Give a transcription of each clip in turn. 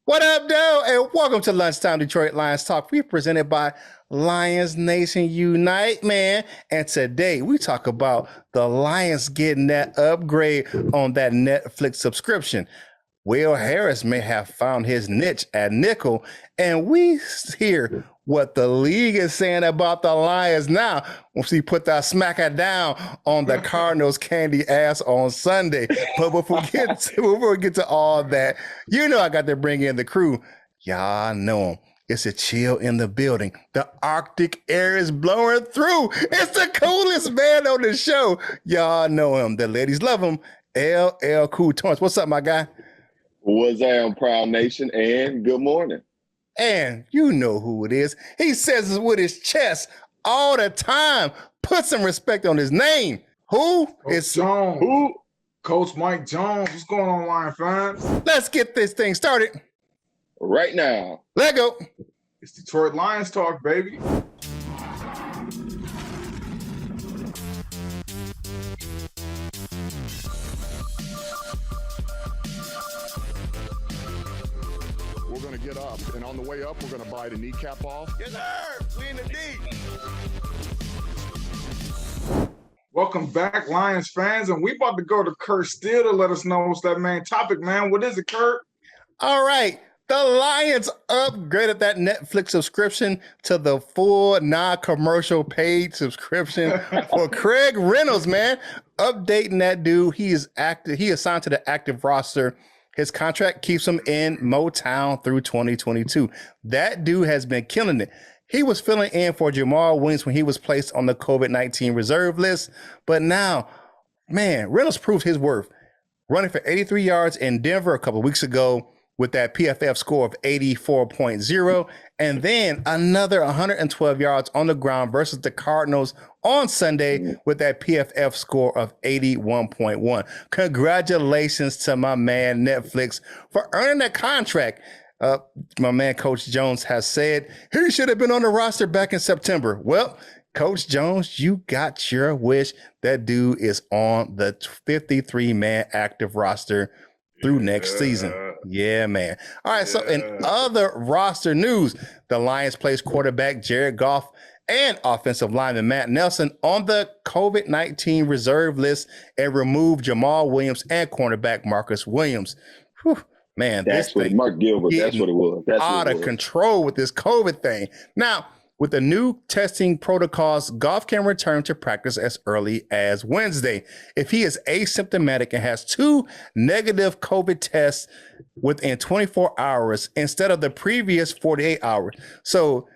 What up, though? And welcome to Lunchtime Detroit Lions Talk. We presented by Lions Nation Unite, man. And today we talk about the Lions getting that upgrade on that Netflix subscription. Will Harris may have found his niche at nickel, and we hear what the league is saying about the Lions now once we put that smacker down on the Cardinals candy ass on Sunday. But before we get to all that, you know I got to bring in the crew. Y'all know him. It's a chill in the building. The Arctic air is blowing through. It's the coolest man on the show. Y'all know him. The ladies love him. LL Cool Torrance. What's up, my guy? What's on Prowl Nation, and good morning. And you know who it is. He says it with his chest all the time. Put some respect on his name. Who? It's Jones. Who? Coach Mike Jones. What's going on, Lion fans? Let's get this thing started. Right now. Let go. It's Detroit Lions Talk, baby. We're going to get up, and on the way up, we're going to bite a kneecap off. Yes, sir. We in the deep. Welcome back, Lions fans. And we about to go to Kurt Steele to let us know what's that main topic, man. What is it, Kurt? All right. The Lions upgraded that Netflix subscription to the full non-commercial paid subscription for Craig Reynolds, man. Updating that dude. He is active. He is signed to the active roster. His contract keeps him in Motown through 2022. That dude has been killing it. He was filling in for Jamal Williams when he was placed on the COVID-19 reserve list. But now, man, Reynolds proved his worth. Running for 83 yards in Denver a couple of weeks ago with that PFF score of 84.0. And then another 112 yards on the ground versus the Cardinals on Sunday with that PFF score of 81.1. Congratulations to my man Netflix for earning that contract. My man Coach Jones has said he should have been on the roster back in September. Well, Coach Jones, you got your wish. That dude is on the 53-man active roster through next season. Yeah, man. All right, so in other roster news, the Lions placed quarterback Jared Goff and offensive lineman Matt Nelson on the COVID-19 reserve list and removed Jamal Williams and cornerback Marcus Williams. Whew, man, That's what Mark Gilbert, that's what it was. That's out of control with this COVID thing. Now, with the new testing protocols, Goff can return to practice as early as Wednesday. If he is asymptomatic and has 2 negative COVID tests within 24 hours instead of the previous 48 hours. So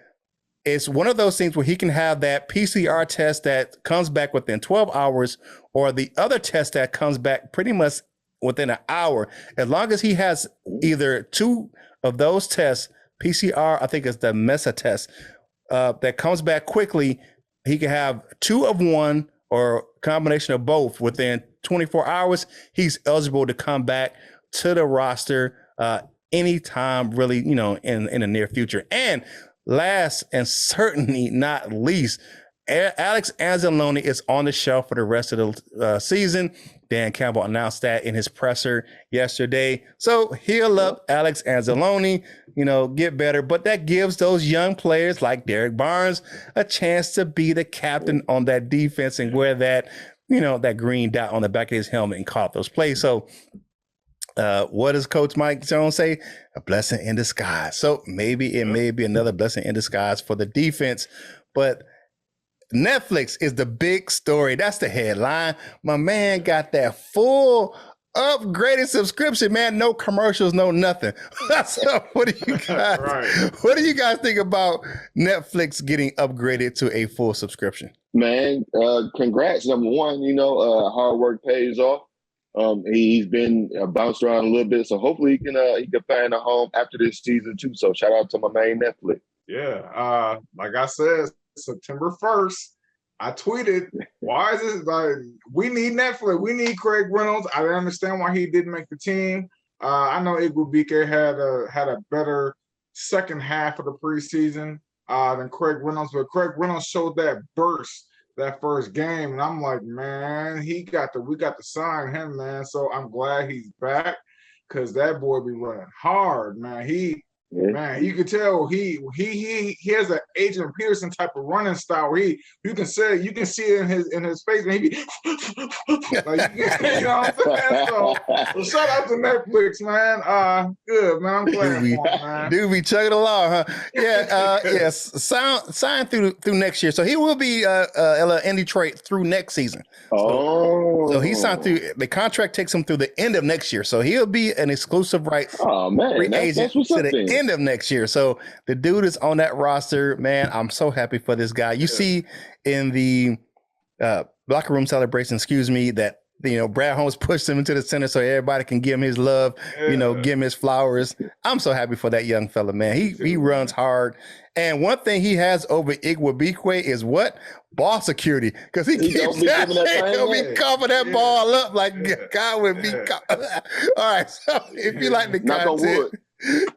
it's one of those things where he can have that PCR test that comes back within 12 hours or the other test that comes back pretty much within an hour. As long as he has either 2 of those tests, PCR, I think it's the MESA test, that comes back quickly, he can have 2 of one or combination of both within 24 hours. He's eligible to come back to the roster anytime, really, in the near future. And last and certainly not least, Alex Anzalone is on the shelf for the rest of the season. Dan Campbell announced that in his presser yesterday. So heal up, Alex Anzalone, get better. But that gives those young players like Derek Barnes a chance to be the captain on that defense and wear that, that green dot on the back of his helmet and call out those plays. So what does Coach Mike Jones say? A blessing in disguise. So maybe it may be another blessing in disguise for the defense. But Netflix is the big story. That's the headline. My man got that full upgraded subscription, man. No commercials, no nothing. So what do you guys What do you guys think about Netflix getting upgraded to a full subscription? Man, congrats. Number one, hard work pays off. He's been bounced around a little bit, so hopefully he can find a home after this season too. So shout out to my main Netflix. Yeah, like I said, September 1st, I tweeted, why is this like we need Netflix? We need Craig Reynolds. I didn't understand why he didn't make the team. I know Igwebike had a better second half of the preseason than Craig Reynolds, but Craig Reynolds showed that burst that first game, and I'm like, man, we got to sign him, man. So I'm glad he's back. because that boy be running hard, man. Man, you can tell he has an Adrian Peterson type of running style. Where you can see it in his face, and he be like, you know what I'm saying? So shout out to Netflix, man. Good, man. I'm glad for him, man. Dude be chugging along, huh? Yeah, yes. Sign through next year, so he will be in Detroit through next season. So he signed through. The contract takes him through the end of next year, so he'll be an exclusive rights free agent to the end of next year. So the dude is on that roster, man. I'm so happy for this guy. You see in the locker room celebration, that Brad Holmes pushed him into the center so everybody can give him his love, give him his flowers. I'm so happy for that young fella, man. He runs hard. And one thing he has over Igwebikwe is what? Ball security. Because he keeps that thing. He'll be covering that ball up like God would be. All right. So if you like the content.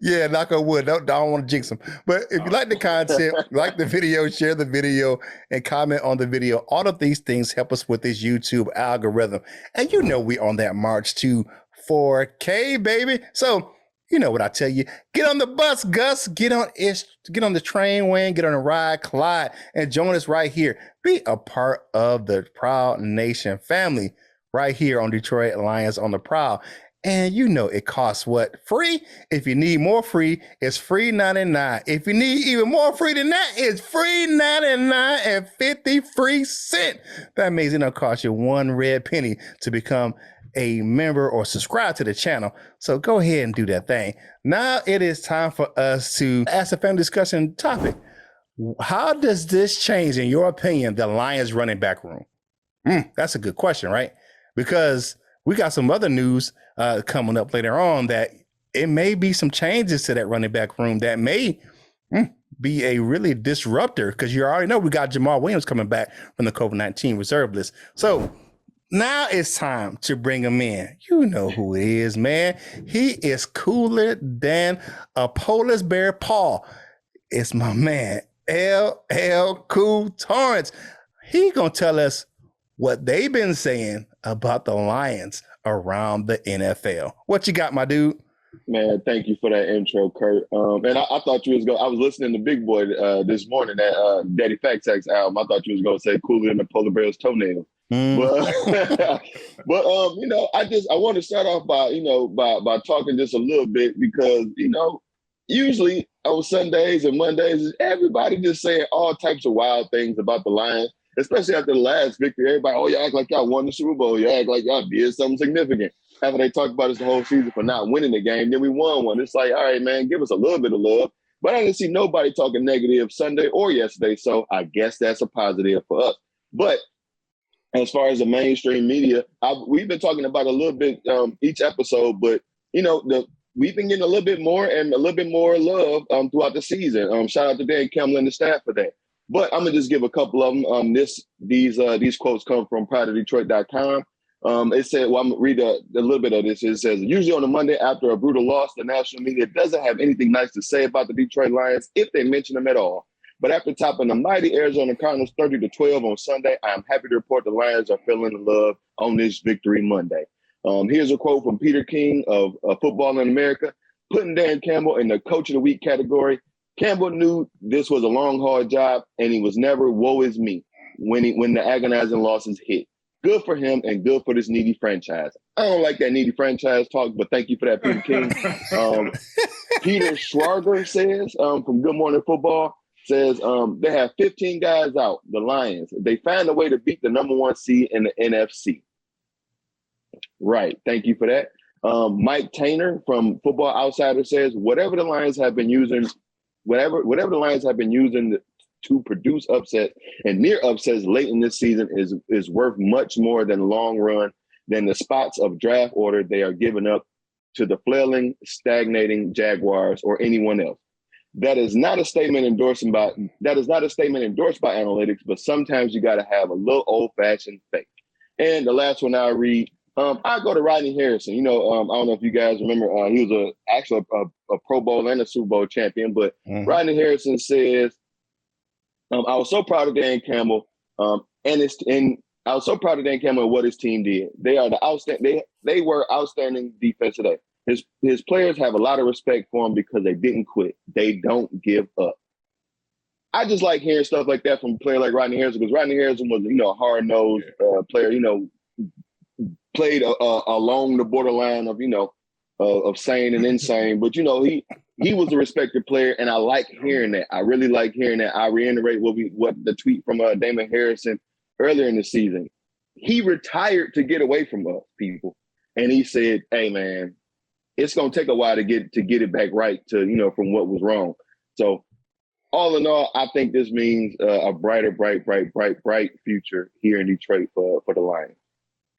Yeah, knock on wood. Don't want to jinx them. But if you like the content, like the video, share the video, and comment on the video. All of these things help us with this YouTube algorithm. And we on that march to 4K, baby. So you know what I tell you. Get on the bus, Gus. Get on the train, Wayne. Get on the ride, Clyde, and join us right here. Be a part of the Prowl Nation family right here on Detroit Lions on the Prowl. And it costs what? Free? If you need more free, it's free 99. If you need even more free than that, it's free 99 and 50 free cent. That means it don't cost you one red penny to become a member or subscribe to the channel. So go ahead and do that thing. Now it is time for us to ask a family discussion topic. How does this change, in your opinion, the Lions running back room? That's a good question, right? Because we got some other news coming up later on that it may be some changes to that running back room that may be a really disruptor, because you already know we got Jamal Williams coming back from the COVID-19 reserve list. So now it's time to bring him in. You know who it is, man. He is cooler than a polar bear paw. It's my man, LL Cool Torrance. He gonna tell us what they've been saying about the Lions around the NFL. What you got, my dude? Man, thank you for that intro, Kurt. And I thought you was going. I was listening to Big Boy this morning, that Daddy Fact Checks album. I thought you was going to say cooler than the polar bear's toenail. But I want to start off by talking just a little bit, because usually on Sundays and Mondays, everybody just saying all types of wild things about the Lions. Especially after the last victory, everybody, y'all act like y'all won the Super Bowl. You act like y'all did something significant. After they talked about us the whole season for not winning the game, then we won one. It's like, all right, man, give us a little bit of love. But I didn't see nobody talking negative Sunday or yesterday, so I guess that's a positive for us. But as far as the mainstream media, we've been talking about a little bit each episode, but, we've been getting a little bit more and a little bit more love throughout the season. Shout out to Dan Campbell and the staff for that. But I'm going to just give a couple of them. These quotes come from PrideOfDetroit.com. It said, I'm going to read a little bit of this. It says, usually on a Monday after a brutal loss, the national media doesn't have anything nice to say about the Detroit Lions, if they mention them at all. But after topping the mighty Arizona Cardinals 30-12 on Sunday, I am happy to report the Lions are feeling the love on this victory Monday. Here's a quote from Peter King of Football in America. Putting Dan Campbell in the Coach of the Week category, Campbell knew this was a long, hard job, and he was never woe is me when the agonizing losses hit. Good for him and good for this needy franchise. I don't like that needy franchise talk, but thank you for that, Peter King. Peter Schwarger says, from Good Morning Football, says they have 15 guys out, the Lions. They find a way to beat the number one seed in the NFC. Right. Thank you for that. Mike Tainer from Football Outsider says, whatever the Lions have been using to produce upsets and near upsets late in this season is worth much more than long run than the spots of draft order they are giving up to the flailing, stagnating Jaguars or anyone else. That is not a statement endorsed by analytics, but sometimes you got to have a little old-fashioned faith. And the last one I'll read, I go to Rodney Harrison. I don't know if you guys remember, he was actually a Pro Bowl and a Super Bowl champion, but Rodney Harrison says, I was so proud of Dan Campbell, and I was so proud of Dan Campbell and what his team did. They are they were outstanding defense today. His players have a lot of respect for him because they didn't quit. They don't give up. I just like hearing stuff like that from a player like Rodney Harrison, because Rodney Harrison was, a hard-nosed player, played along the borderline of sane and insane. But, he was a respected player, and I like hearing that. I really like hearing that. I reiterate what the tweet from Damon Harrison earlier in the season. He retired to get away from us, people. And he said, hey, man, it's going to take a while to get it back right from what was wrong. So, all in all, I think this means a brighter, bright future here in Detroit for the Lions.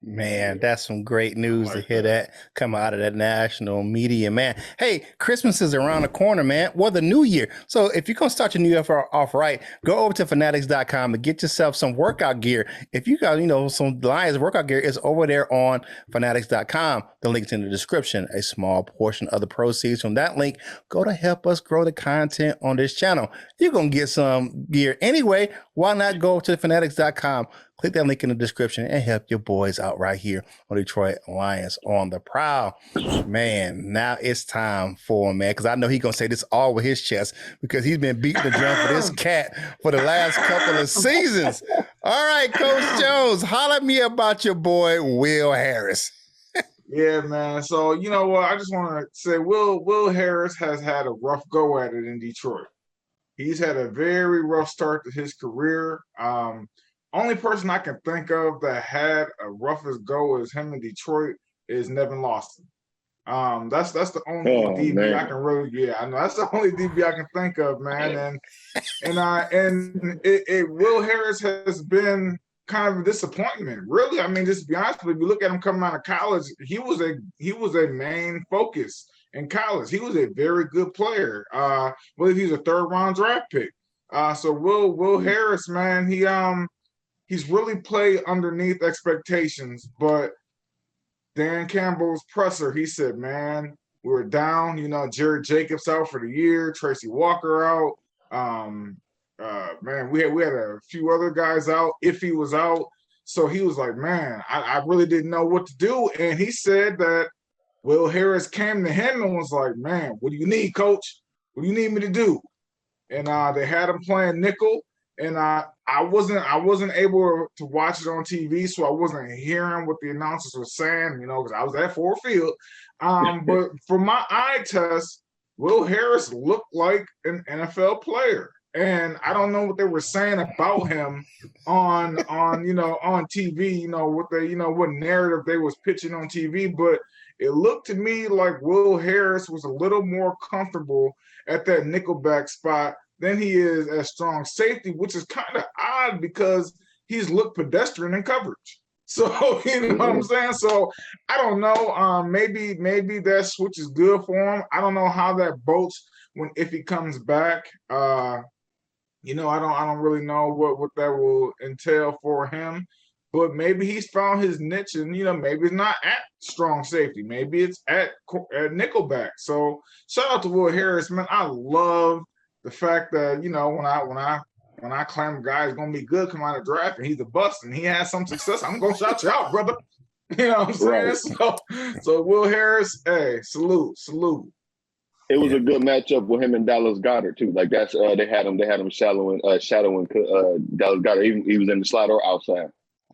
Man, that's some great news to hear that come out of that national media, man. Hey, Christmas is around the corner, man. Well, the new year. So if you're going to start your new year off right, go over to fanatics.com and get yourself some workout gear. If you got, some Lions workout gear, it's over there on fanatics.com. The link's in the description. A small portion of the proceeds from that link go to help us grow the content on this channel. You're going to get some gear anyway. Why not go to fanatics.com? Click that link in the description and help your boys out right here on Detroit Lions on the Prowl. Man, now it's time for him, man, because I know he's going to say this all with his chest because he's been beating the drum for this cat for the last couple of seasons. All right, Coach Jones, holler at me about your boy, Will Harris. Yeah, man. So, you know what? I just want to say Will Harris has had a rough go at it in Detroit. He's had a very rough start to his career. Only person I can think of that had a roughest go as him in Detroit is Nevin Lawson. That's the only DB man. I can really, I know that's the only DB I can think of, man. And Will Harris has been kind of a disappointment, really. I mean, just to be honest with you, look at him coming out of college. He was a main focus in college. He was a very good player. I believe he's a 3rd round draft pick. So Will Harris, man, he's really played underneath expectations, but Dan Campbell's presser, he said, man, we were down, Jared Jacobs out for the year, Tracy Walker out. Man, we had a few other guys out if he was out. So he was like, man, I really didn't know what to do. And he said that Will Harris came to him and was like, man, what do you need, coach? What do you need me to do? And they had him playing nickel. And I wasn't able to watch it on TV, so I wasn't hearing what the announcers were saying, because I was at Ford Field. But for my eye test, Will Harris looked like an NFL player, and I don't know what they were saying about him on TV. What narrative they was pitching on TV, but it looked to me like Will Harris was a little more comfortable at that nickelback spot than he is at strong safety, which is kind of odd because he's looked pedestrian in coverage. So, you know what I'm saying? So I don't know. Maybe that switch is good for him. I don't know how that boats if he comes back. I don't really know what that will entail for him. But maybe he's found his niche, and maybe it's not at strong safety. Maybe it's at nickelback. So shout out to Will Harris, man. I love the fact that when I claim a guy is gonna be good come out of draft and he's a bust and he has some success, I'm gonna shout you out, brother. You know what I'm saying? Right. So Will Harris, hey, salute. It was a good matchup with him and Dallas Goedert too. Like that's they had him shadowing Dallas Goedert. He was in the slot or outside.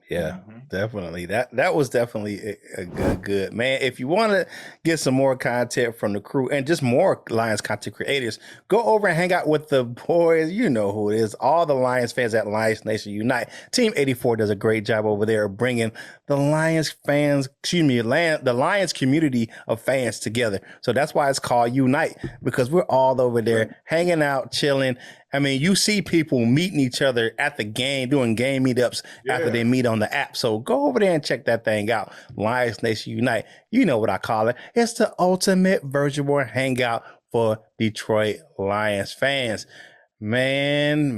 Yeah, definitely. That was definitely a good man. If you want to get some more content from the crew and just more Lions content creators, go over and hang out with the boys. You know who it is. All the Lions fans at Lions Nation Unite. Team 84 does a great job over there of bringing the Lions the Lions community of fans together. So that's why it's called Unite, because we're all over there hanging out, chilling. I mean, you see people meeting each other at the game, doing game meetups after they meet on the app. So go over there and check that thing out. Lions Nation Unite. You know what I call it. It's the ultimate virtual hangout for Detroit Lions fans. Man.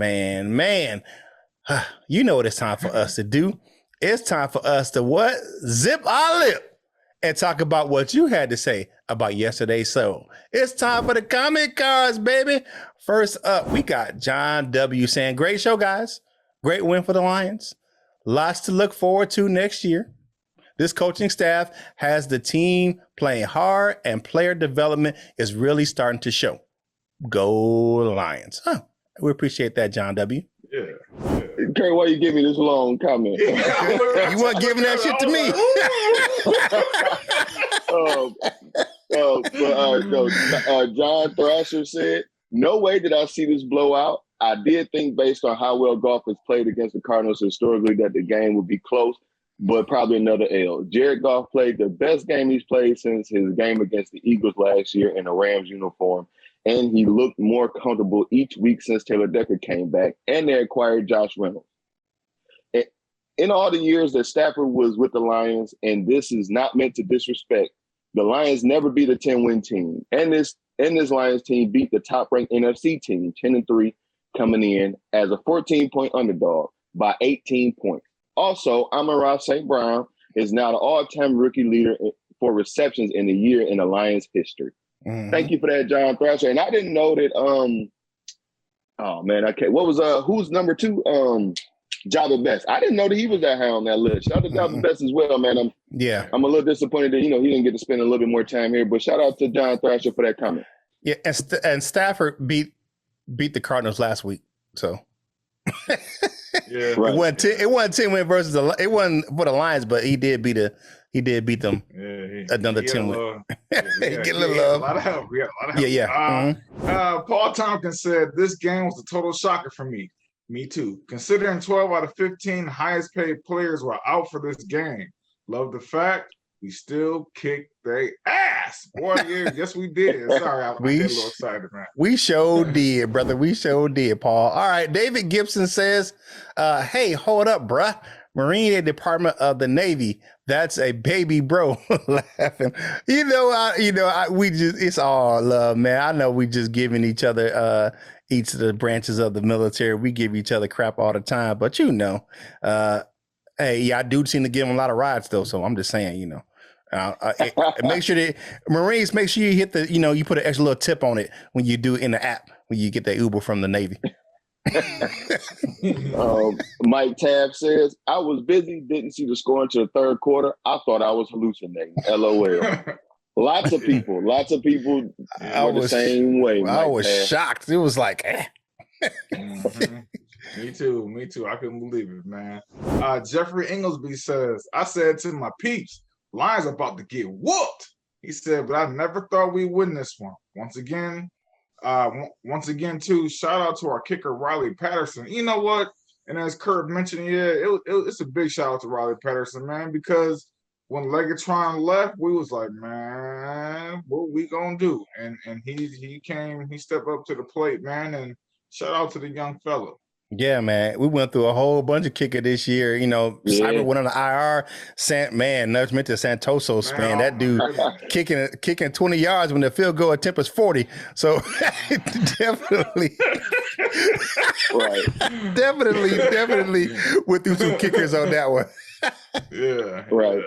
You know what it's time for us to do. It's time for us to what? Zip our lip and talk about what you had to say about yesterday's show. It's time for the comment cards, baby. First up, we got John W. saying, great show, guys. Great win for the Lions. Lots to look forward to next year. This coaching staff has the team playing hard, and player development is really starting to show. Go Lions. Huh. We appreciate that, John W. Yeah. Kurt, why you give me this long comment? You weren't giving that shit to me. John Thrasher said, no way did I see this blowout. I did think based on how well Goff has played against the Cardinals historically that the game would be close, but probably another L. Jared Goff played the best game he's played since his game against the Eagles last year in a Rams uniform, and he looked more comfortable each week since Taylor Decker came back, and they acquired Josh Reynolds. In all the years that Stafford was with the Lions, and this is not meant to disrespect, the Lions never beat a 10-win team. And this Lions team beat the top-ranked NFC team, 10-3, coming in as a 14-point underdog by 18 points. Also, Amon-Ra St. Brown is now the all-time rookie leader for receptions in the year in the Lions' history. Mm-hmm. Thank you for that, John Thrasher. And I didn't know that. What was who's number 2? Jabba Best. I didn't know that he was that high on that list. Shout out to Jabba Best as well, man. I'm a little disappointed that he didn't get to spend a little bit more time here. But shout out to John Thrasher for that comment. Yeah, and Stafford beat the Cardinals last week, so yeah, right. It wasn't 10-win versus it wasn't for the Lions, but he did beat them. Yeah, another 10-win. Get a little love. A lot of help. Yeah. Paul Tompkins said this game was a total shocker for me. Me too. Considering 12 out of 15 highest paid players were out for this game. Love the fact we still kicked their ass. Boy, yes, we did. Sorry, I get a little excited, man. We sure did, brother. We sure did, Paul. All right. David Gibson says, hey, hold up, bruh. Marine Department of the Navy. That's a baby bro. Laughing. It's all love, man. I know we just giving each other each of the branches of the military. We give each other crap all the time, but hey, I do seem to give them a lot of rides though. So I'm just saying, make sure that Marines, make sure you hit you put an extra little tip on it when you do in the app, when you get that Uber from the Navy. Mike Tab says, I was busy, didn't see the score until the third quarter. I thought I was hallucinating. LOL. Lots of people were the same way. I was shocked. It was like, mm-hmm. Me too. I couldn't believe it, man. Jeffrey Inglesby says, I said to my peeps, Lions are about to get whooped. He said, but I never thought we'd win this one. Once again, too, shout out to our kicker, Riley Patterson. You know what? And as Kurt mentioned, it's a big shout out to Riley Patterson, man, because when Legatron left, we was like, man, what we gonna do? And he stepped up to the plate, man, and shout out to the young fella. Yeah, man. We went through a whole bunch of kicker this year. Cyber went on the IR. Nudge meant to Santoso, man. That dude kicking 20 yards when the field goal attempt is 40. So definitely, right. definitely went through some kickers on that one. Yeah. Right.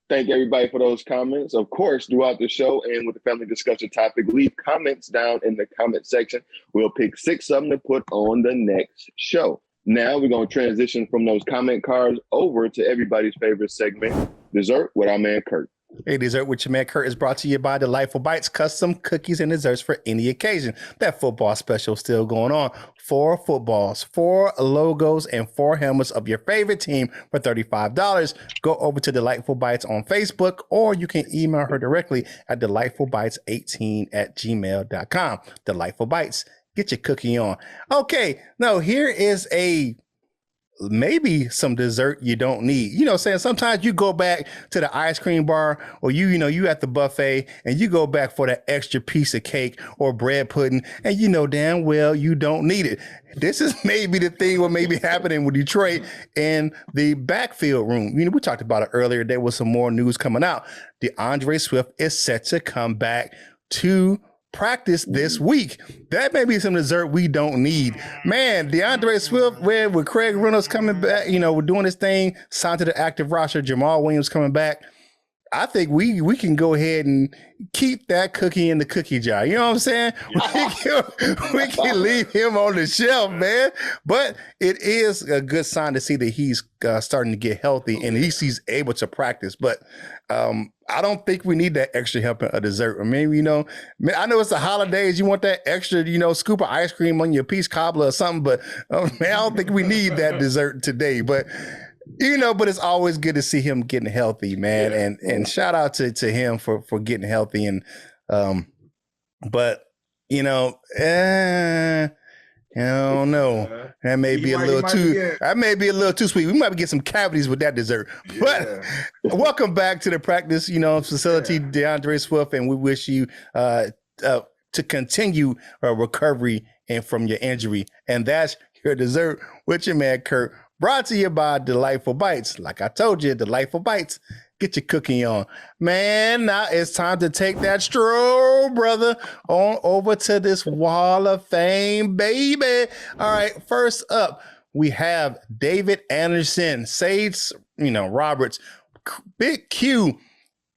Thank everybody for those comments. Of course, throughout the show and with the family discussion topic, leave comments down in the comment section. We'll pick 6 of them to put on the next show. Now we're going to transition from those comment cards over to everybody's favorite segment, Dessert with our man Kirk. Hey, Dessert with your man Kurt is brought to you by Delightful Bites, custom cookies and desserts for any occasion. That football special still going on. 4 footballs, 4 logos, and 4 helmets of your favorite team for $35. Go over to Delightful Bites on Facebook, or you can email her directly at delightfulbites18@gmail.com. Delightful Bites, get your cookie on. Okay, now here is maybe some dessert you don't need. Saying sometimes you go back to the ice cream bar, or you at the buffet and you go back for that extra piece of cake or bread pudding, and damn well you don't need it. This is maybe the thing what may be happening with Detroit in the backfield room. We talked about it earlier. There was some more news coming out. DeAndre Swift is set to come back to practice this week. That may be some dessert we don't need. Man, DeAndre Swift, with Craig Reynolds coming back, we're doing this thing, signed to the active roster, Jamal Williams coming back. I think we can go ahead and keep that cookie in the cookie jar. You know what I'm saying? We can leave him on the shelf, man. But it is a good sign to see that he's starting to get healthy and at least he's able to practice. But I don't think we need that extra help in a dessert. I mean, man, I know it's the holidays. You want that extra, scoop of ice cream on your peach cobbler or something. But man, I don't think we need that dessert today. But but it's always good to see him getting healthy, man. Yeah. And shout out to him for getting healthy. And but I don't know. That may be a little too sweet. We might get some cavities with that dessert. Yeah. But welcome back to the practice, facility, DeAndre Swift, and we wish you to continue recovery and from your injury. And that's your dessert with your man Kirk. Brought to you by Delightful Bites. Like I told you, Delightful Bites. Get your cooking on. Man, now it's time to take that stroll, brother, on over to this Wall of Fame, baby. All right, first up, we have David Anderson, Sage, Roberts, Big Q.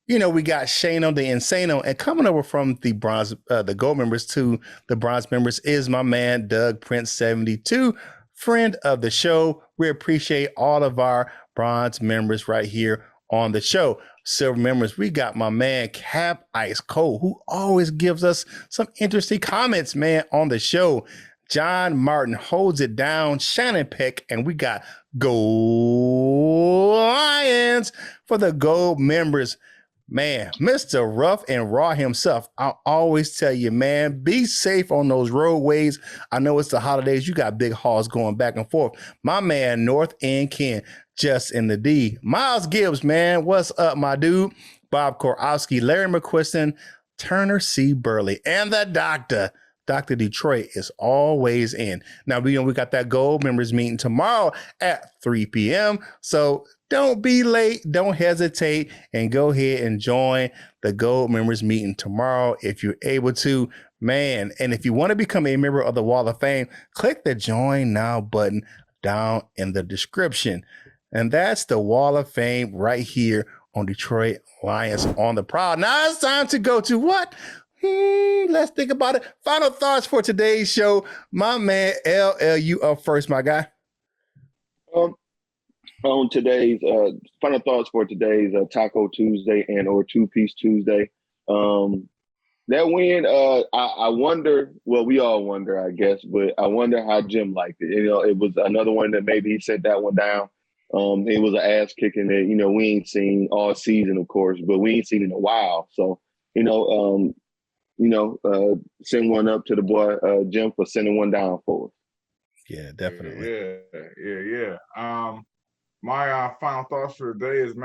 We got Shano the Insano, and coming over from the bronze, the gold members to the bronze members is my man, Doug Prince 72. Friend of the show. We appreciate all of our bronze members right here on the show. Silver members, we got my man Cap Ice Cold, who always gives us some interesting comments, man, on the show. John Martin holds it down, Shannon Peck, and we got Gold Lions for the gold members. Man, Mr. Rough and Raw himself, I'll always tell you, man, be safe on those roadways. I know it's the holidays. You got big hauls going back and forth. My man, North End Ken, just in the D. Miles Gibbs, man, what's up, my dude? Bob Korowski, Larry McQuiston, Turner C. Burley, and the doctor. Dr. Detroit is always in. Now, we got that gold members meeting tomorrow at 3 p.m. So don't be late. Don't hesitate and go ahead and join the gold members meeting tomorrow if you're able to, man. And if you want to become a member of the Wall of Fame, click the join now button down in the description. And that's the Wall of Fame right here on Detroit Lions on the Prowl. Now it's time to go to what? Let's think about it. Final thoughts for today's show. My man, LL, you up first, my guy. On today's final thoughts for today's Taco Tuesday and or Two Piece Tuesday. That win, I wonder, well, we all wonder, I guess, but I wonder how Jim liked it. It was another one that maybe he set that one down. It was an ass kicking that, we ain't seen all season, of course, but we ain't seen in a while. So, send one up to the boy, Jim, for sending one down for us. Yeah, definitely. Yeah. My final thoughts for the day is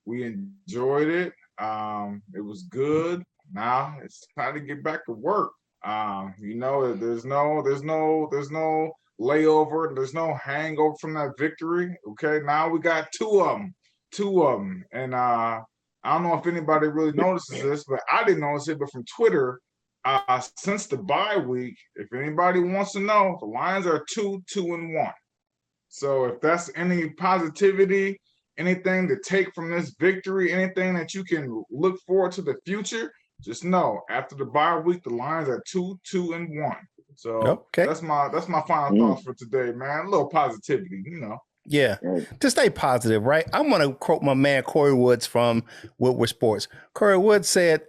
we enjoyed it. It was good. Now it's time to get back to work. There's no layover. There's no hangover from that victory. Okay, now we got two of them, and I don't know if anybody really notices this, but I didn't notice it. But from Twitter, since the bye week, if anybody wants to know, the Lions are 2-2-1. So if that's any positivity, anything to take from this victory, anything that you can look forward to the future, just know after the bye week, the Lions are 2-2-1. So that's my final thoughts for today, man. A little positivity, Yeah, to stay positive, right? I'm going to quote my man Corey Woods from Woodward Sports. Corey Woods said,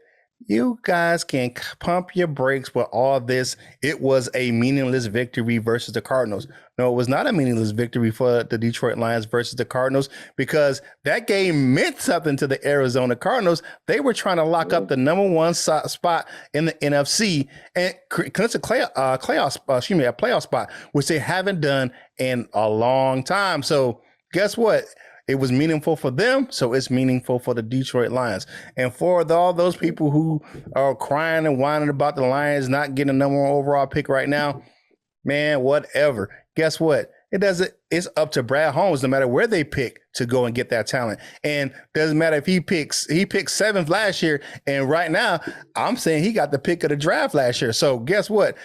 "You guys can pump your brakes with all this. It was a meaningless victory versus the Cardinals." No, it was not a meaningless victory for the Detroit Lions versus the Cardinals because that game meant something to the Arizona Cardinals. They were trying to lock up the number one spot in the NFC and clinch a playoff spot, which they haven't done in a long time. So guess what? It was meaningful for them, so it's meaningful for the Detroit Lions. And for all those people who are crying and whining about the Lions not getting a number one overall pick right now, man, whatever. Guess what? It's up to Brad Holmes, no matter where they pick, to go and get that talent. And doesn't matter if he picked seventh last year, and right now I'm saying he got the pick of the draft last year. So guess what?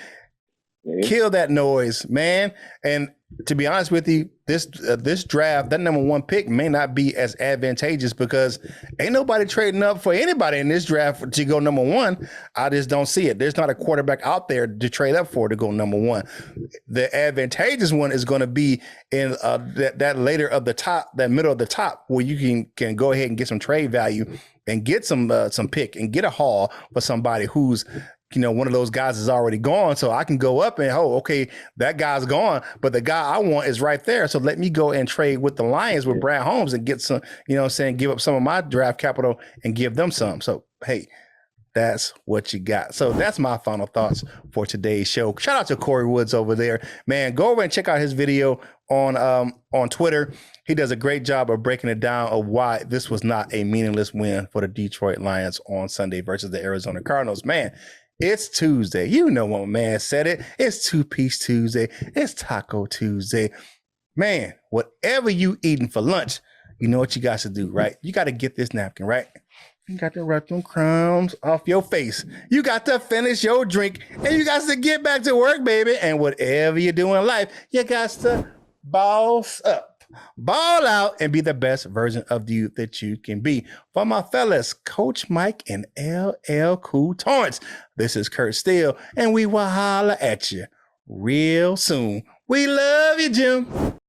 Kill that noise, man. And to be honest with you, this draft, that number 1 pick may not be as advantageous because ain't nobody trading up for anybody in this draft to go number 1. I just don't see it. There's not a quarterback out there to trade up for to go number 1. The advantageous one is going to be in that later of the top, that middle of the top, where you can go ahead and get some trade value and get some pick and get a haul for somebody who's, one of those guys is already gone. So I can go up and, okay, that guy's gone, but the guy I want is right there. So let me go and trade with the Lions with Brad Holmes and get some, give up some of my draft capital and give them some. So, hey, that's what you got. So that's my final thoughts for today's show. Shout out to Corey Woods over there, man. Go over and check out his video on Twitter. He does a great job of breaking it down of why this was not a meaningless win for the Detroit Lions on Sunday versus the Arizona Cardinals. Man, it's Tuesday. You know what man said it. It's 2-piece Tuesday. It's Taco Tuesday. Man, whatever you eating for lunch, you know what you got to do, right? You got to get this napkin, right? You got to rub them crumbs off your face. You got to finish your drink, and you got to get back to work, baby. And whatever you do in life, you got to boss up. Ball out and be the best version of you that you can be. For my fellas, Coach Mike and LL Cool Torrance, this is Curt Steele, and we will holler at you real soon. We love you, Jim.